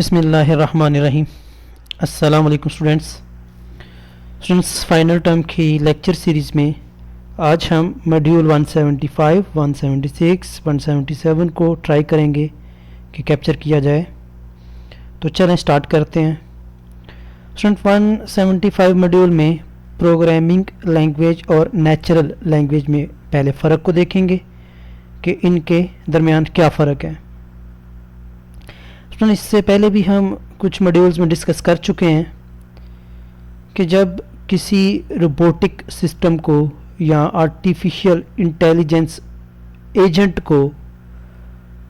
बिस्मिल्लाहिर्रहमानिर्रहीम। अस्सलाम वालेकुम स्टूडेंट्स फाइनल टर्म की लेक्चर सीरीज़ में आज हम मॉड्यूल 175, 176, 177 को ट्राई करेंगे कि कैप्चर किया जाए। तो चलें स्टार्ट करते हैं। स्टूडेंट 175 मॉड्यूल में प्रोग्रामिंग लैंग्वेज और नेचुरल लैंग्वेज में पहले फ़र्क को देखेंगे कि इनके दरमियान क्या फ़र्क है। इससे पहले भी हम कुछ मॉड्यूल्स में डिस्कस कर चुके हैं कि जब किसी रोबोटिक सिस्टम को या आर्टिफिशियल इंटेलिजेंस एजेंट को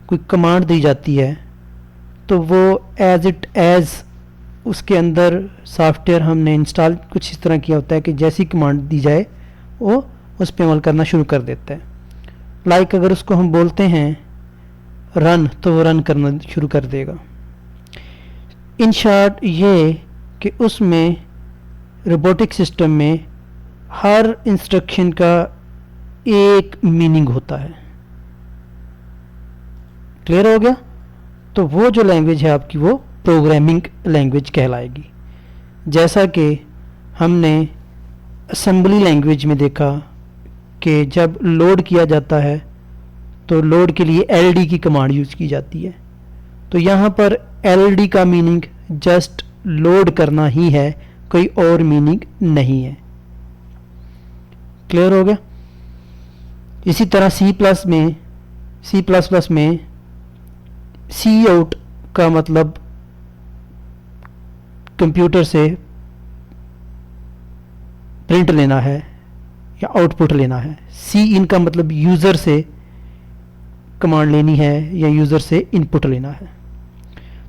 कोई कमांड दी जाती है तो वो एज उसके अंदर सॉफ्टवेयर हमने इंस्टॉल कुछ इस तरह किया होता है कि जैसी कमांड दी जाए वो उस पर अमल करना शुरू कर देता है। लाइक अगर उसको हम बोलते हैं रन तो वो रन करना शुरू कर देगा। इन शॉर्ट ये कि उसमें रोबोटिक सिस्टम में हर इंस्ट्रक्शन का एक मीनिंग होता है। क्लियर हो गया? तो वो जो लैंग्वेज है आपकी वो प्रोग्रामिंग लैंग्वेज कहलाएगी। जैसा कि हमने असेंबली लैंग्वेज में देखा कि जब लोड किया जाता है तो लोड के लिए एलडी की कमांड यूज़ की जाती है। तो यहाँ पर एलडी का मीनिंग जस्ट लोड करना ही है, कोई और मीनिंग नहीं है। क्लियर हो गया? इसी तरह सी प्लस में सी आउट का मतलब कंप्यूटर से प्रिंट लेना है या आउटपुट लेना है। सी इन का मतलब यूज़र से कमांड लेनी है या यूज़र से इनपुट लेना है।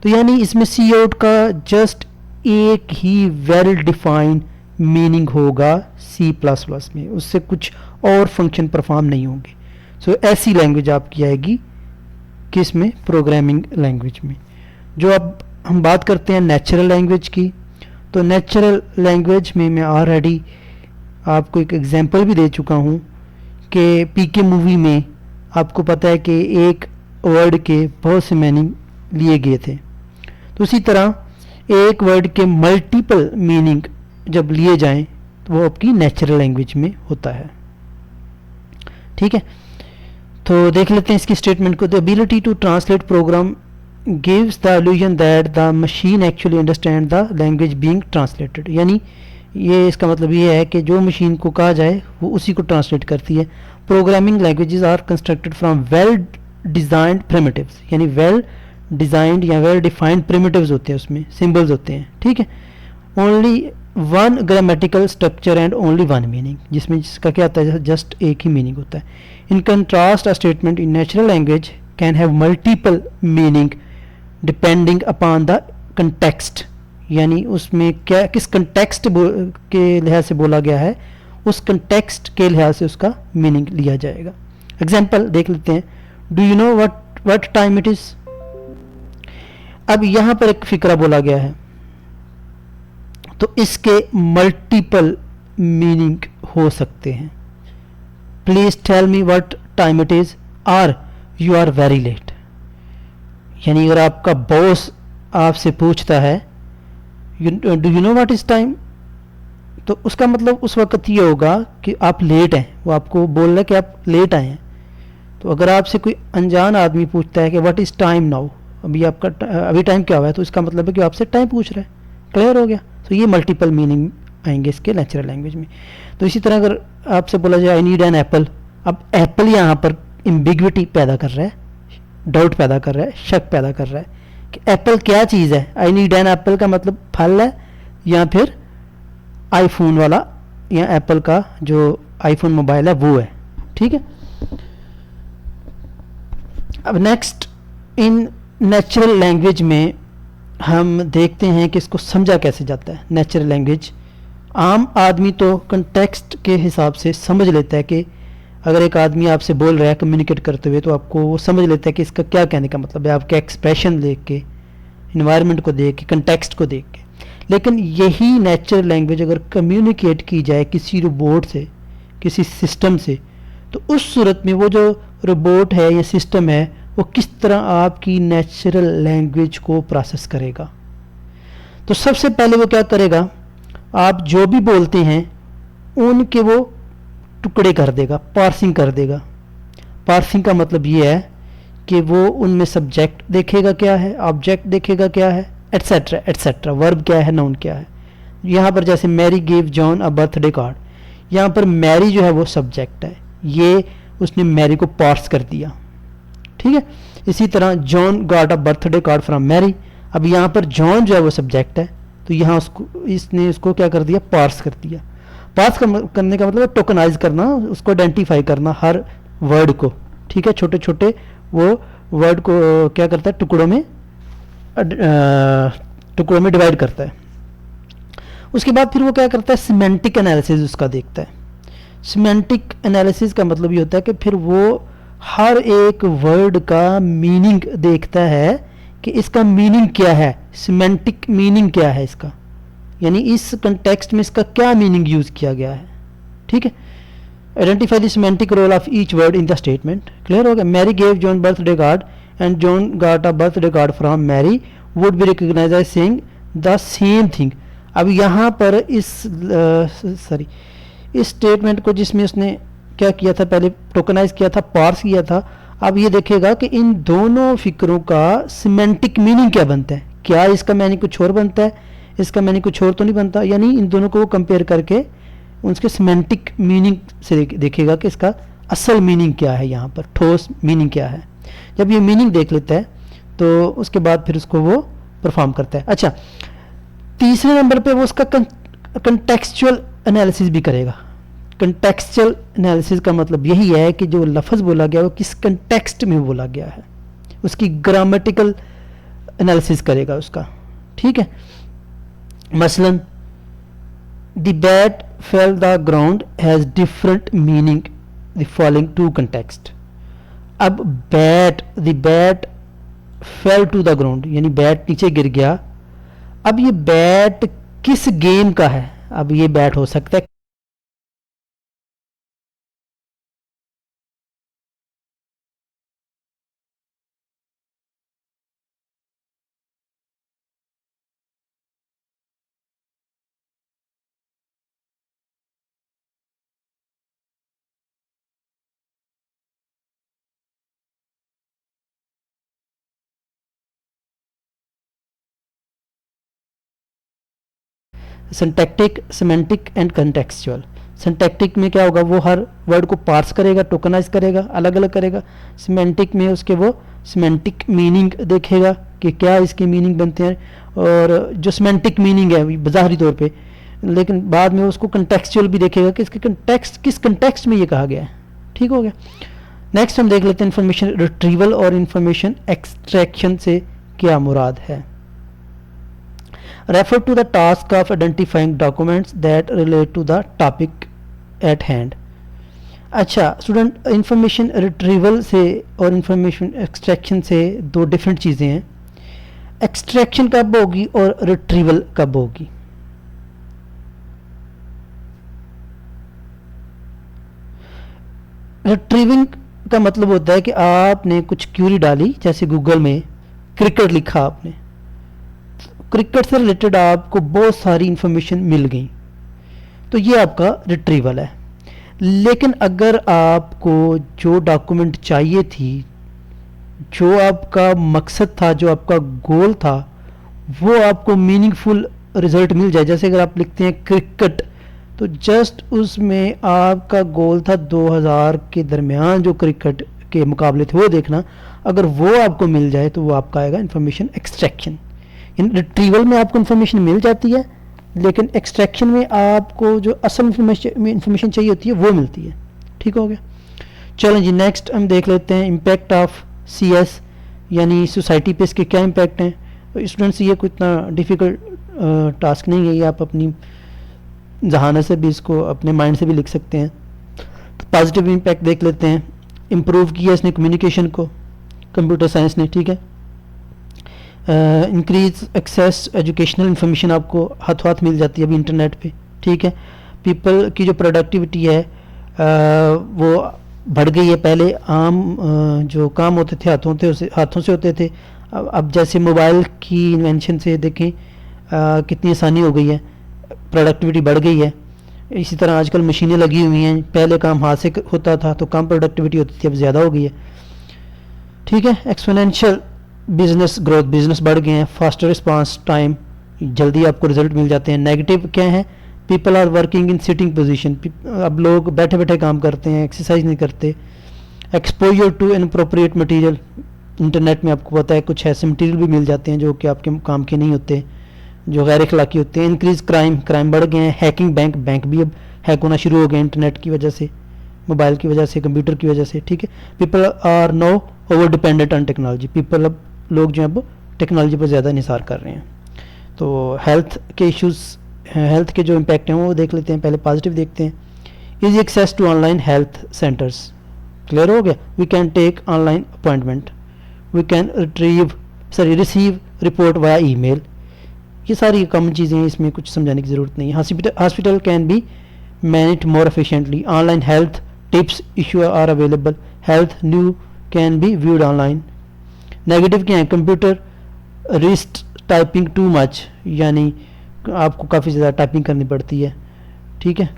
तो यानी इसमें सी आउट का जस्ट एक ही वेल डिफाइंड मीनिंग होगा सी प्लस प्लस में, उससे कुछ और फंक्शन परफॉर्म नहीं होंगे। सो ऐसी लैंग्वेज आपकी आएगी किस में? प्रोग्रामिंग लैंग्वेज में। जो अब हम बात करते हैं नेचुरल लैंग्वेज की, तो नेचुरल लैंग्वेज में मैं ऑलरेडी आपको एक एग्जांपल भी दे चुका हूँ कि पीके मूवी में आपको पता है कि एक वर्ड के बहुत से मीनिंग लिए गए थे। तो उसी तरह एक वर्ड के मल्टीपल मीनिंग जब लिए जाएं तो वो आपकी नेचुरल लैंग्वेज में होता है। ठीक है, तो देख लेते हैं इसकी स्टेटमेंट को। The ability to translate program gives the illusion that the machine actually understand the language being translated. यानी ये इसका मतलब ये है कि जो मशीन को कहा जाए वो उसी को ट्रांसलेट करती है। Programming languages are constructed from well designed primitives, यानी वेल डिजाइंड या वेल डिफाइंड प्रिमिटिव्स होते हैं, उसमें सिंबल्स होते हैं। ठीक है, only one grammatical structure and only one meaning, जिसमें जिसका क्या होता है जस्ट एक ही मीनिंग होता है। In contrast a statement in natural language can have multiple meaning depending upon the context, यानी उसमें क्या किस कंटेक्स्ट के लिहाज से बोला गया है उस कंटेक्स्ट के लिहाज से उसका मीनिंग लिया जाएगा। एग्जाम्पल देख लेते हैं। Do you know what time it is. अब यहां पर एक फिक्रा बोला गया है तो इसके मल्टीपल मीनिंग हो सकते हैं। Please tell me what time it is और यू आर वेरी लेट। यानी अगर आपका बॉस आपसे पूछता है do you know what is time, तो उसका मतलब उस वक्त ये होगा कि आप लेट हैं, वो आपको बोल रहा है कि आप लेट आए हैं। तो अगर आपसे कोई अनजान आदमी पूछता है कि व्हाट इज़ टाइम नाउ, अभी टाइम क्या हुआ है, तो इसका मतलब है कि आपसे टाइम पूछ रहा है। क्लियर हो गया? तो ये मल्टीपल मीनिंग आएंगे इसके नेचुरल लैंग्वेज में। तो इसी तरह अगर आपसे बोला जाए आई नीड एन एप्पल, अब एप्पल यहाँ पर एम्बिग्विटी पैदा कर रहा है, डाउट पैदा कर रहा है, शक पैदा कर रहा है कि एप्पल क्या चीज़ है। आई नीड एन एप्पल का मतलब फल है या फिर आईफोन वाला या एप्पल का जो आईफोन मोबाइल है वो है। ठीक है, अब नेक्स्ट इन नेचुरल लैंग्वेज में हम देखते हैं कि इसको समझा कैसे जाता है। नेचुरल लैंग्वेज आम आदमी तो कंटेक्स्ट के हिसाब से समझ लेता है कि अगर एक आदमी आपसे बोल रहा है कम्युनिकेट करते हुए तो आपको वो समझ लेता है कि इसका क्या कहने का मतलब है, आपके एक्सप्रेशन देख के, इन्वायरमेंट को देख के, कंटेक्स्ट को देख के। लेकिन यही नेचुरल लैंग्वेज अगर कम्युनिकेट की जाए किसी रोबोट से, किसी सिस्टम से, तो उस सूरत में वो जो रोबोट है या सिस्टम है वो किस तरह आपकी नेचुरल लैंग्वेज को प्रोसेस करेगा। तो सबसे पहले वो क्या करेगा, आप जो भी बोलते हैं उनके वो टुकड़े कर देगा, पार्सिंग कर देगा। पार्सिंग का मतलब ये है कि वो उनमें सब्जेक्ट देखेगा क्या है, ऑब्जेक्ट देखेगा क्या है, एट्सेट्रा एट्सेट्रा, वर्ब क्या है, नाउन क्या है। यहाँ पर जैसे Mary give John a birthday card, यहाँ पर मैरी जो है वो सब्जेक्ट है, ये उसने मैरी को पार्स कर दिया, ठीक है। इसी तरह John got a birthday card from Mary, अब यहाँ पर जॉन जो है वो सब्जेक्ट है, तो यहाँ उसको इसने उसको क्या कर दिया, पार्स कर दिया। पार्स करने का मतलब टोकनाइज करना, उसको आइडेंटिफाई करना हर वर्ड को, ठीक है। छोटे छोटे वो वर्ड को क्या करता है, टुकड़ों में डिवाइड करता है। उसके बाद फिर वो क्या करता है, सिमेंटिक एनालिसिस उसका देखता है। सिमेंटिक एनालिसिस का मतलब ये होता है कि फिर वो हर एक वर्ड का मीनिंग देखता है कि इसका मीनिंग क्या है, सिमेंटिक मीनिंग क्या है इसका, यानी इस कंटेक्स्ट में इसका क्या मीनिंग यूज किया गया है, ठीक है। Identify the semantic role of each word in the statement. Clear हो गया। Mary gave John birthday card and John got a birthday card from Mary would be recognised as saying the same thing. अब यहाँ पर इस statement को जिसमें उसने क्या किया था, पहले टोकनाइज किया था, पार्स किया था, अब ये देखेगा कि इन दोनों फिक्रों का सिमेंटिक मीनिंग क्या बनता है, क्या इसका मीनिंग कुछ और बनता है, इसका मीनिंग कुछ और तो नहीं बनता, यानी इन दोनों को वो कंपेयर करके उसके सिमेंटिक मीनिंग से देखेगा कि इसका असल मीनिंग क्या है, यहाँ पर ठोस मीनिंग क्या है। जब ये मीनिंग देख लेता है तो उसके बाद फिर उसको वो परफॉर्म करता है। अच्छा, तीसरे नंबर पे वो उसका कंटेक्सचुअल एनालिसिस भी करेगा। कंटेक्सचुअल एनालिसिस का मतलब यही है कि जो लफ्ज़ बोला गया वो किस कंटेक्स्ट में बोला गया है, उसकी ग्रामेटिकल एनालिसिस करेगा उसका, ठीक है। मसलन the bat fell the ground has different meaning the following to context. अब the bat fell to the ground, यानी बैट नीचे गिर गया। अब ये बैट किस गेम का है, अब ये बैट हो सकता है syntactic, semantic and contextual. Syntactic में क्या होगा, वो हर वर्ड को पार्स करेगा, टोकनाइज करेगा, अलग अलग करेगा। सिमेंटिक में उसके वो सिमेंटिक मीनिंग देखेगा कि क्या इसके मीनिंग बनते हैं, और जो सिमेंटिक मीनिंग है बज़ाहिरी तौर पे, लेकिन बाद में उसको कंटेक्सचुअल भी देखेगा कि इसके कंटेक्स्ट किस कंटेक्स्ट में ये कहा गया है, ठीक हो गया। नेक्स्ट हम देख लेते हैं इंफॉर्मेशन रिट्रीवल और इंफॉर्मेशन एक्सट्रैक्शन से क्या मुराद है। refer to the task of identifying documents that relate to the topic at hand। अच्छा स्टूडेंट, इंफॉर्मेशन रिट्रीवल से और इंफॉर्मेशन एक्सट्रैक्शन से दो डिफरेंट चीज़ें हैं। एक्सट्रैक्शन कब होगी और रिट्रीवल कब होगी। रिट्रीविंग का मतलब होता है कि आपने कुछ क्यूरी डाली, जैसे गूगल में क्रिकेट लिखा आपने, क्रिकेट से रिलेटेड आपको बहुत सारी इंफॉर्मेशन मिल गई, तो ये आपका रिट्रीवल है। लेकिन अगर आपको जो डॉक्यूमेंट चाहिए थी, जो आपका मकसद था, जो आपका गोल था, वो आपको मीनिंगफुल रिजल्ट मिल जाए, जैसे अगर आप लिखते हैं क्रिकेट, तो जस्ट उसमें आपका गोल था 2000 के दरमियान जो क्रिकेट के मुकाबले थे वो देखना, अगर वो आपको मिल जाए तो वो आपका आएगा इंफॉर्मेशन एक्सट्रैक्शन। इन रिट्रीवल में आपको इन्फॉर्मेशन मिल जाती है, लेकिन एक्सट्रैक्शन में आपको जो असल इंफॉर्मेशन चाहिए होती है वो मिलती है, ठीक हो गया। चलो जी, नेक्स्ट हम देख लेते हैं इम्पैक्ट ऑफ CS, यानी सोसाइटी पे इसके क्या इम्पैक्ट हैं। तो स्टूडेंट्स, ये कोई इतना डिफ़िकल्ट टास्क नहीं है, ये आप अपनी जहानत से भी इसको अपने माइंड से भी लिख सकते हैं। तो पॉजिटिव इम्पैक्ट देख लेते हैं। इम्प्रूव किया इसने कम्युनिकेशन को, कंप्यूटर साइंस ने, ठीक है। इंक्रीज एक्सेस एजुकेशनल इंफॉर्मेशन आपको हाथों हाथ मिल जाती है अभी इंटरनेट पे, ठीक है। पीपल की जो प्रोडक्टिविटी है वो बढ़ गई है। पहले आम जो काम होते थे हाथों से होते थे, अब जैसे मोबाइल की इन्वेंशन से देखें कितनी आसानी हो गई है, प्रोडक्टिविटी बढ़ गई है। इसी तरह आजकल मशीनें लगी हुई हैं, पहले काम हाथ से होता था तो कम प्रोडक्टिविटी होती थी, अब ज़्यादा हो गई है। ठीक है, एक्सपोनेंशियल बिजनेस ग्रोथ, बिजनेस बढ़ गए हैं, फास्टर रिस्पांस टाइम, जल्दी आपको रिजल्ट मिल जाते हैं। नेगेटिव क्या है, people are working in sitting position, अब लोग बैठे बैठे काम करते हैं, एक्सरसाइज नहीं करते। Exposure to inappropriate material, internet में आपको पता है कुछ ऐसे मटेरियल भी मिल जाते हैं जो कि आपके काम के नहीं होते, जो गैर अखलाकी होते हैं। इंक्रीज क्राइम बढ़ गए हैं। हैकिंग, बैंक भी अब हैक होना शुरू हो गए इंटरनेट की वजह से, मोबाइल की वजह से, कंप्यूटर की वजह से। ठीक है, people are no over dependent on technology, people अब लोग जो है अब टेक्नोलॉजी पर ज़्यादा निसार कर रहे हैं। तो हेल्थ के इश्यूज़, हेल्थ के जो इम्पैक्ट हैं वो देख लेते हैं। पहले पॉजिटिव देखते हैं। Easy access to online health centres, clear हो गया। We can take online appointment, we can receive report via email. ये सारी कॉमन चीज़ें हैं, इसमें कुछ समझाने की ज़रूरत नहीं है। Hospital can be manage more efficiently, online health tips issue are available, health new can be viewed online. Negative क्या है, computer wrist typing too much, यानी आपको काफ़ी ज़्यादा टाइपिंग करनी पड़ती है। ठीक है,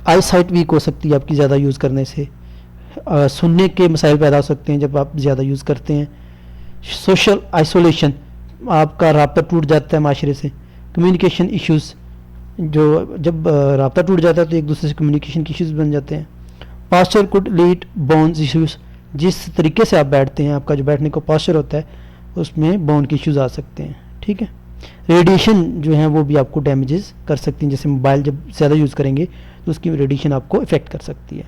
आई साइट वीक हो सकती है आपकी ज़्यादा यूज़ करने से, सुनने के मसाइल पैदा हो सकते हैं जब आप ज़्यादा यूज़ करते हैं। सोशल आइसोलेशन, आपका राब्ता टूट जाता है माशरे से। कम्युनिकेशन इश्यूज़, जो जब राब्ता टूट जाता है तो एक दूसरे से कम्युनिकेशन के इश्यूज़ बन जाते हैं। Posture could lead bones issues, जिस तरीके से आप बैठते हैं, आपका जो बैठने का पास्चर होता है उसमें बोन के इश्यूज़ आ सकते हैं। ठीक है, रेडिएशन जो है वो भी आपको डैमेजेस कर सकती हैं, जैसे मोबाइल जब ज़्यादा यूज़ करेंगे तो उसकी रेडिएशन आपको इफ़ेक्ट कर सकती है।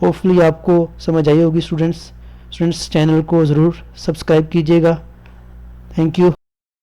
होपफुली आपको समझ आई होगी स्टूडेंट्स चैनल को ज़रूर सब्सक्राइब कीजिएगा। Thank you.